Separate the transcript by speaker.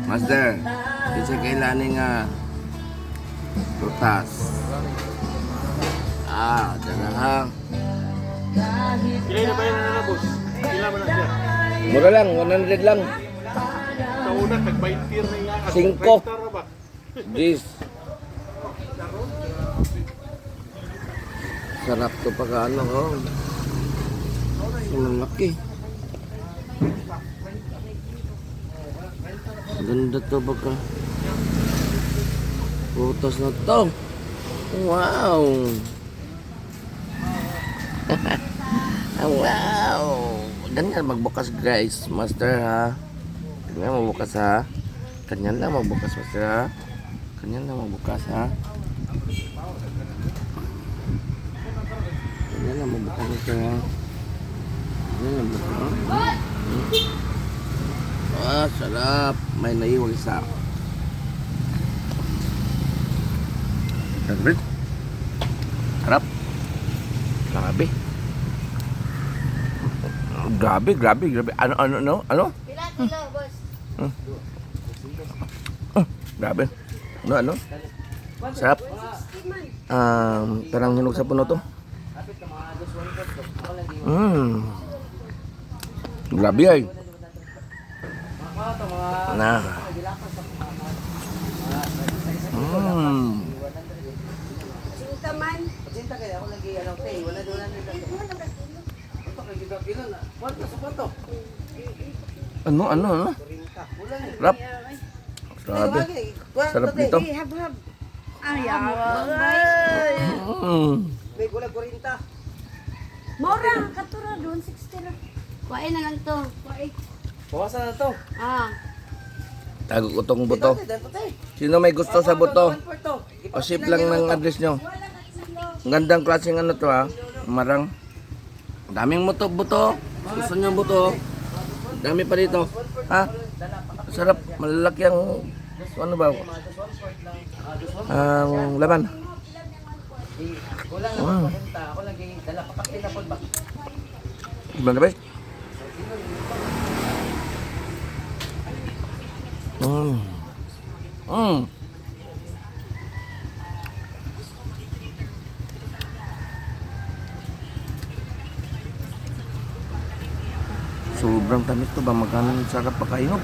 Speaker 1: Master, kasi kailangan nga prutas. Dyan na ha.
Speaker 2: Kailan na ba yan na boss? Kailan mo na siya?
Speaker 1: Mura lang, 100 lang.
Speaker 2: Sa una, tag-20 na nga.
Speaker 1: 5. This. Sarap to pagka ano, oh. Malaki. Ganda to baka. Putos na to. Wow. Wow. Ganyan magbukas guys, master ha. Ganyan magbukas ha. Ganyan lang magbukas master ha. Ganyan lang magbukas ha. Ganyan lang magbukas master ha. Ganyan lang magbukas. Sarap. May naiwag isa. Sarap. Sarap. Grabe. Grabe. Ano?
Speaker 3: Pila kilo, boss?
Speaker 1: Grabe. Ano? Sarap. Parang hinog sa puno to. Grabe ay. Nah.
Speaker 3: Cinta man.
Speaker 4: Cinta kaya ako lagi ano tay, wala doon na nila. Ito kay giga kilo na. Kwarto sa kwarto.
Speaker 1: Ano? Sarap. Grabe. Sarap dito.
Speaker 3: Hab-hab. Ay,
Speaker 4: May gula 40.
Speaker 3: mora, katura doon, 60 lang. Kuhain na lang to. Kuhain.
Speaker 4: Bawasan na to.
Speaker 1: Tago ko tong buto. Sino may gusto sa buto? Pasip lang ng address nyo. Ang gandang klaseng ano to ha. Marang. Daming buto. Gusto nyo buto? Dami pa dito. Ha? Sarap. Malalaki ang ano ba? Ang laman.
Speaker 4: Kulang na 40. Ako lagi dala papakin na pod ba.
Speaker 1: Gimana ba? Sobrang tamis to ba? Magkano sarap pagkainom?